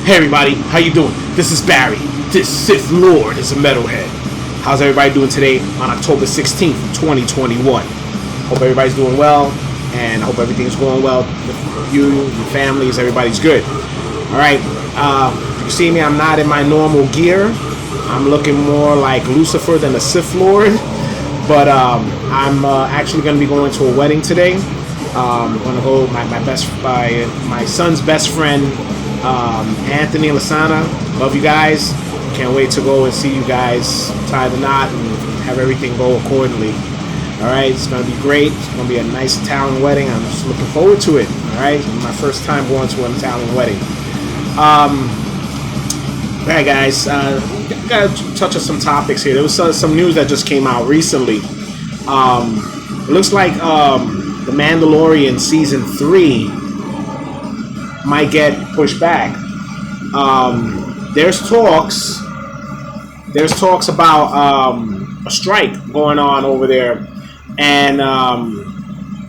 Hey everybody, how you doing? This is Barry. This Sith Lord is a metalhead. How's everybody doing today on October 16th, 2021? Hope everybody's doing well, and I hope everything's going well with you, your families, everybody's good. Alright, you see me, I'm not in my normal gear. I'm looking more like Lucifer than a Sith Lord. But I'm actually going to be going to a wedding today. I'm going to go my son's best friend, Anthony and Lasana. Love you guys. Can't wait to go and see you guys tie the knot and have everything go accordingly. All right, it's going to be great. It's going to be a nice Italian wedding. I'm just looking forward to it. All right, it's my first time going to an Italian wedding. All right, guys. Got to touch on some topics here. There was some news that just came out recently. It looks like the Mandalorian season 3 might get pushed back. There's talks about a strike going on over there, and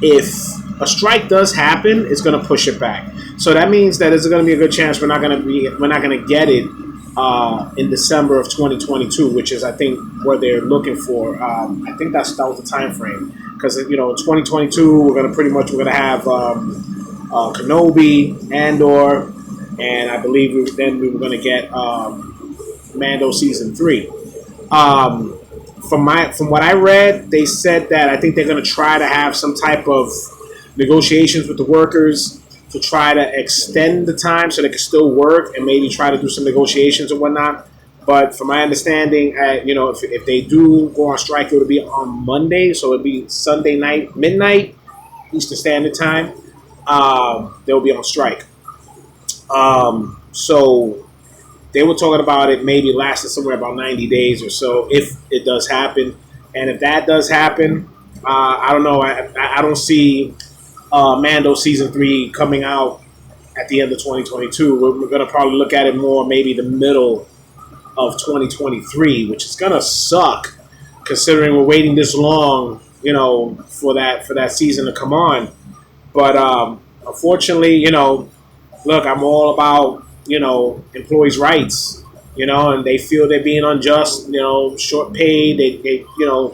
if a strike does happen, it's going to push it back. So that means that there's going to be a good chance we're not going to get it in December of 2022, which is I think what they're looking for. I think that was the time frame, because in 2022 we're gonna have Kenobi, Andor, and I believe we were gonna get Mando season 3. From what I read, they said that I think they're gonna try to have some type of negotiations with the workers to try to extend the time so they can still work and maybe try to do some negotiations or whatnot. But from my understanding, if they do go on strike, it'll be on Monday, so it'll be Sunday night, midnight, Eastern Standard Time. They'll be on strike. So they were talking about it maybe lasting somewhere about 90 days or so if it does happen. And if that does happen, I don't know. I don't see Mando season 3 coming out at the end of 2022. We're going to probably look at it more maybe the middle of 2023, which is going to suck considering we're waiting this long, for that season to come on. But unfortunately, look, I'm all about, employees' rights, and they feel they're being unjust, short paid, they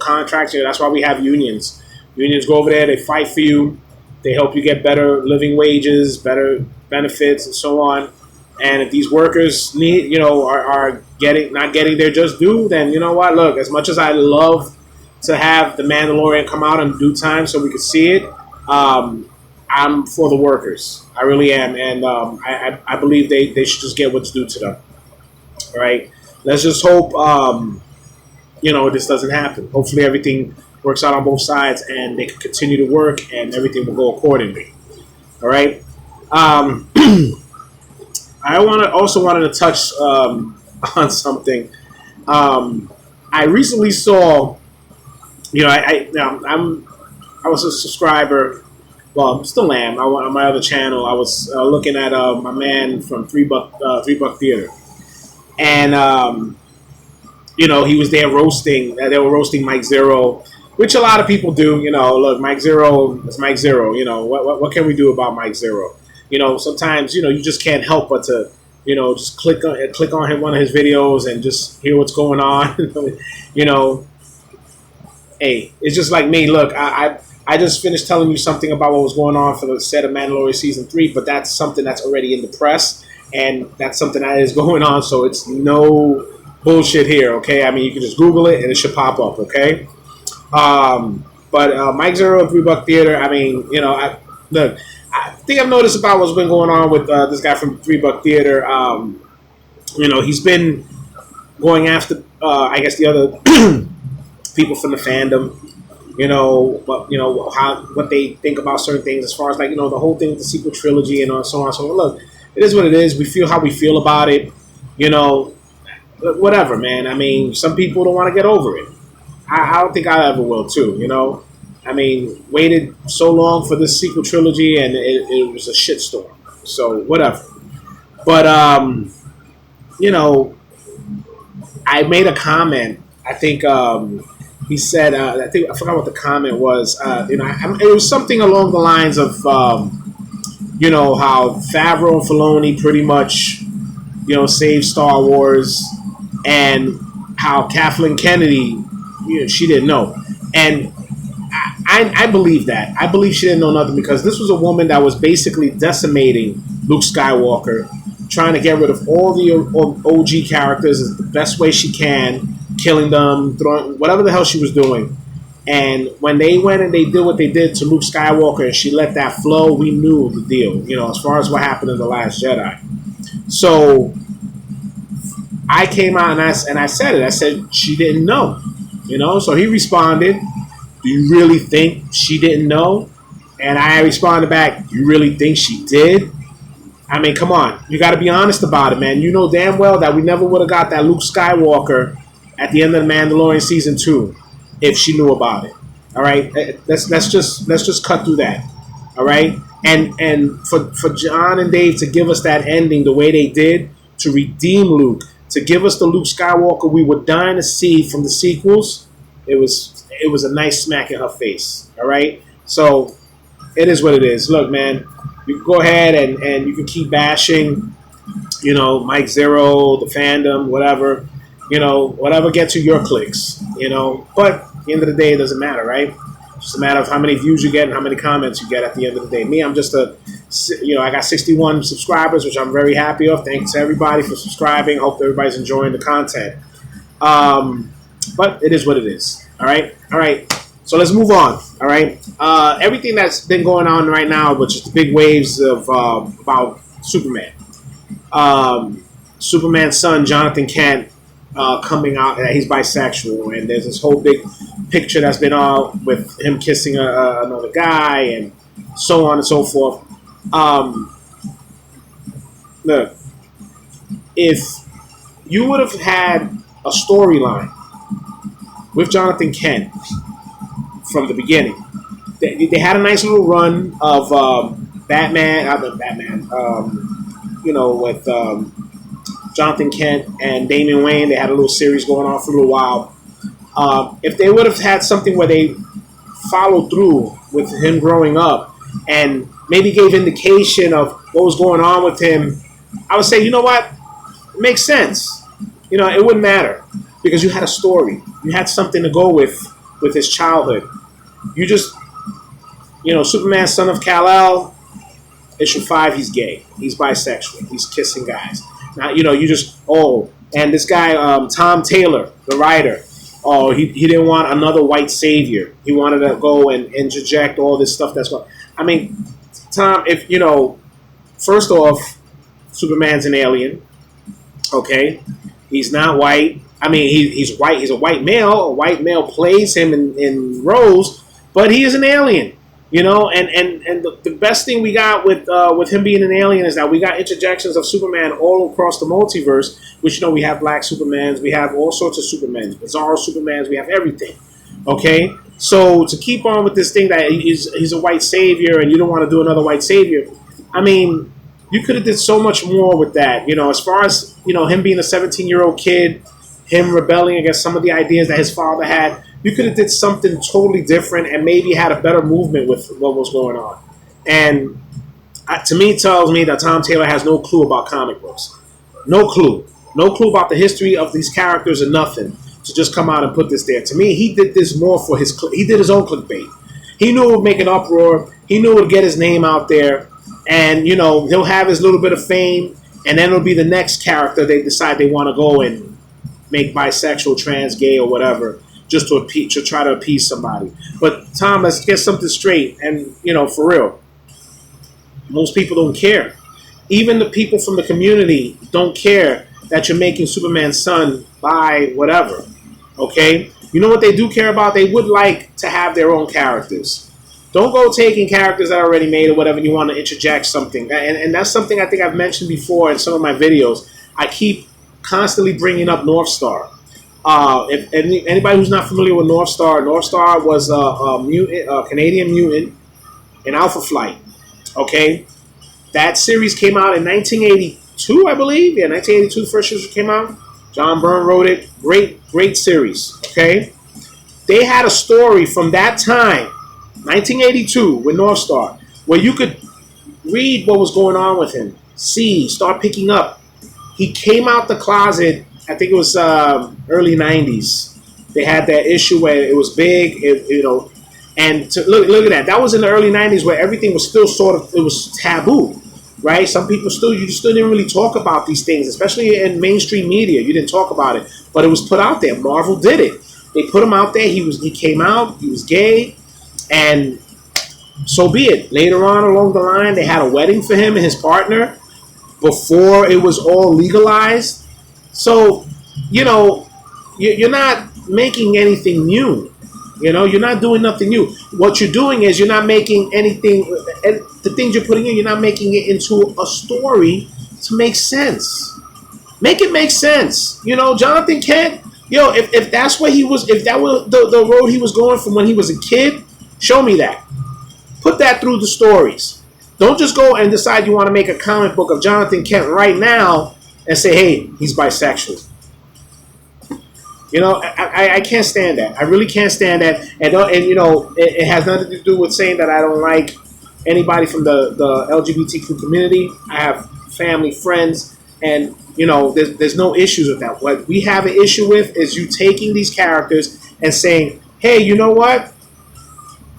contracts. That's why we have unions. Unions go over there, they fight for you. They help you get better living wages, better benefits, and so on. And if these workers are not getting their just due, then you know what? Look, as much as I love to have the Mandalorian come out in due time so we could see it, I'm for the workers. I really am, and I believe they should just get what's due to them. All right, let's just hope this doesn't happen. Hopefully, everything works out on both sides, and they can continue to work, and everything will go accordingly. All right. I also wanted to touch on something. I recently saw, I was a subscriber. Well, I still am. On my other channel, I was looking at my man from Three Buck Theater, and he was there roasting. They were roasting Mike Zero, which a lot of people do. Look, Mike Zero is Mike Zero. What can we do about Mike Zero? Sometimes you just can't help but to just click on one of his videos and just hear what's going on. Hey, it's just like me. Look, I just finished telling you something about what was going on for the set of Mandalorian season 3, but that's something that's already in the press, and that's something that is going on. So it's no bullshit here. Okay, I mean you can just Google it and it should pop up. Okay. But Mike Zero and Three Buck Theater. I mean, look. I think I've noticed about what's been going on with this guy from Three Buck Theater. He's been going after, I guess, the other people from the fandom. What they think about certain things, as far as the whole thing with the sequel trilogy and so on. So look, it is what it is. We feel how we feel about it. Whatever, man. I mean, some people don't want to get over it. I don't think I ever will, too. I mean, waited so long for this sequel trilogy, and it was a shitstorm. So whatever. But I made a comment. I think he said. I forgot what the comment was. It was something along the lines of, how Favreau and Filoni pretty much saved Star Wars, and how Kathleen Kennedy, she didn't know. And I believe that. I believe she didn't know nothing because this was a woman that was basically decimating Luke Skywalker, trying to get rid of all the OG characters the best way she can, killing them, throwing whatever the hell she was doing. And when they went and they did what they did to Luke Skywalker and she let that flow, we knew the deal, as far as what happened in The Last Jedi. So I came out and I said it. I said she didn't know, So he responded, "Do you really think she didn't know?" And I responded back, "You really think she did?" I mean, come on. You got to be honest about it, man. You know damn well that we never would have got that Luke Skywalker at the end of the Mandalorian season 2 if she knew about it. All right, let's just cut through that. All right, and for John and Dave to give us that ending the way they did to redeem Luke, to give us the Luke Skywalker we were dying to see from the sequels, it was a nice smack in her face. All right, so it is what it is. Look, man, you can go ahead and you can keep bashing, Mike Zero, the fandom, whatever, whatever gets you your clicks, but at the end of the day, it doesn't matter, right? It's just a matter of how many views you get and how many comments you get at the end of the day. Me, I'm just I got 61 subscribers, which I'm very happy of. Thanks to everybody for subscribing. Hope everybody's enjoying the content. But it is what it is. All right. So let's move on. All right. Everything that's been going on right now, which is the big waves of about Superman. Superman's son, Jonathan Kent, coming out that he's bisexual, and there's this whole big picture that's been out with him kissing another guy, and so on and so forth. Look, if you would have had a storyline with Jonathan Kent from the beginning, they had a nice little run of Batman, with Jonathan Kent and Damian Wayne. They had a little series going on for a little while. If they would have had something where they followed through with him growing up and maybe gave indication of what was going on with him, I would say, you know what? It makes sense. It wouldn't matter because you had a story. You had something to go with his childhood. You just, Superman, son of Kal-El, issue 5, he's gay. He's bisexual. He's kissing guys. Now, you just, and this guy, Tom Taylor, the writer, he didn't want another white savior. He wanted to go and interject all this stuff that's going. I mean, Tom, if, first off, Superman's an alien, okay? He's not white. I mean, he's white. He's a white male. A white male plays him in roles, but he is an alien. And the best thing we got with him being an alien is that we got interjections of Superman all across the multiverse, which, we have black Supermans, we have all sorts of Supermans, bizarre Supermans, we have everything, okay? So to keep on with this thing that he's a white savior and you don't want to do another white savior, I mean, you could have did so much more with that, as far as, him being a 17-year-old kid, him rebelling against some of the ideas that his father had. You could have did something totally different and maybe had a better movement with what was going on. And to me, it tells me that Tom Taylor has no clue about comic books. No clue. No clue about the history of these characters or nothing to just come out and put this there. To me, he did this more for he did his own clickbait. He knew it would make an uproar. He knew it would get his name out there. And, he'll have his little bit of fame. And then it'll be the next character they decide they want to go and make bisexual, trans, gay, or whatever, just to try to appease somebody. But Tom, let's get something straight. And, for real, most people don't care. Even the people from the community don't care that you're making Superman's son bi whatever. Okay? You know what they do care about? They would like to have their own characters. Don't go taking characters that are already made or whatever and you want to interject something. And that's something I think I've mentioned before in some of my videos. I keep constantly bringing up North Star. If anybody who's not familiar with North Star was a mutant, a Canadian mutant in Alpha Flight. Okay, that series came out in 1982, I believe. Yeah, 1982, the first series came out. John Byrne wrote it. Great series. Okay, they had a story from that time, 1982, with North Star, where you could read what was going on with him. Start picking up. he came out the closet. I think it was early '90s. They had that issue where it was big, and look at that. That was in the early '90s where everything was still it was taboo, right? Some people you still didn't really talk about these things, especially in mainstream media. You didn't talk about it, but it was put out there. Marvel did it. They put him out there. He came out. He was gay, and so be it. Later on along the line, they had a wedding for him and his partner before it was all legalized. So, you're not making anything new. You're not doing nothing new. What you're doing is you're not making anything, the things you're putting in, you're not making it into a story to make sense. Make it make sense. Jonathan Kent, if that's what he was, if that was the road he was going from when he was a kid, show me that. Put that through the stories. Don't just go and decide you want to make a comic book of Jonathan Kent right now and say, hey, he's bisexual. I can't stand that. I really can't stand that. And it has nothing to do with saying that I don't like anybody from the LGBTQ community. I have family, friends, and, there's no issues with that. What we have an issue with is you taking these characters and saying, hey, you know what?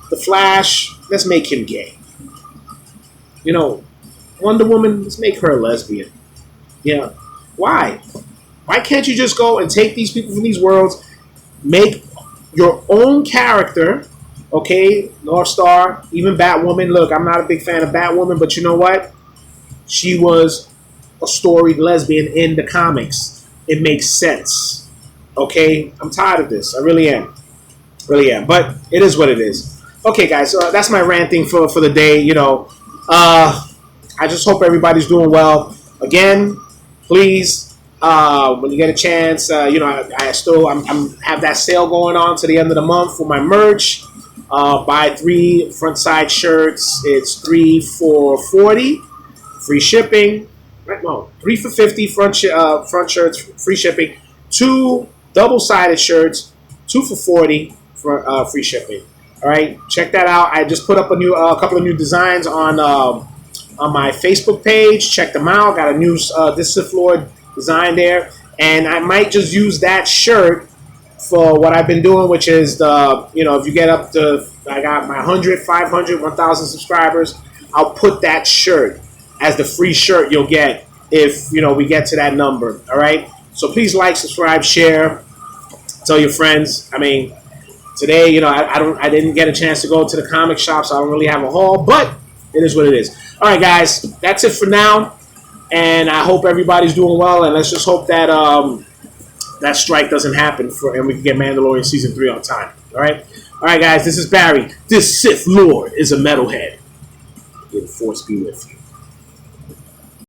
The Flash, let's make him gay. Wonder Woman, let's make her a lesbian. Yeah. Why? Why can't you just go and take these people from these worlds, make your own character, okay? North Star, even Batwoman. Look, I'm not a big fan of Batwoman, but you know what? She was a storied lesbian in the comics. It makes sense. Okay? I'm tired of this. I really am. Really am. But it is what it is. Okay, guys, so that's my ranting for the day. I just hope everybody's doing well. Again, please, when you get a chance, I still have that sale going on to the end of the month for my merch. Buy 3 front side shirts. It's 3 for $40, free shipping. Right? No, 3 for $50 front shirts, free shipping. 2 double sided shirts, 2 for $40 for free shipping. All right, check that out. I just put up a couple of new designs on my Facebook page. Check them out. Got a new This Sith Lord design there, and I might just use that shirt for what I've been doing, which is if you get up to, I got my 100, 500, 1,000 subscribers, I'll put that shirt as the free shirt you'll get if we get to that number. All right, so please like, subscribe, share, tell your friends. I mean, today, I didn't get a chance to go to the comic shop, so I don't really have a haul, but it is what it is. All right, guys, that's it for now, and I hope everybody's doing well, and let's just hope that that strike doesn't happen and we can get Mandalorian Season 3 on time. All right, guys, this is Barry. This Sith Lord is a metalhead. May the Force be with you.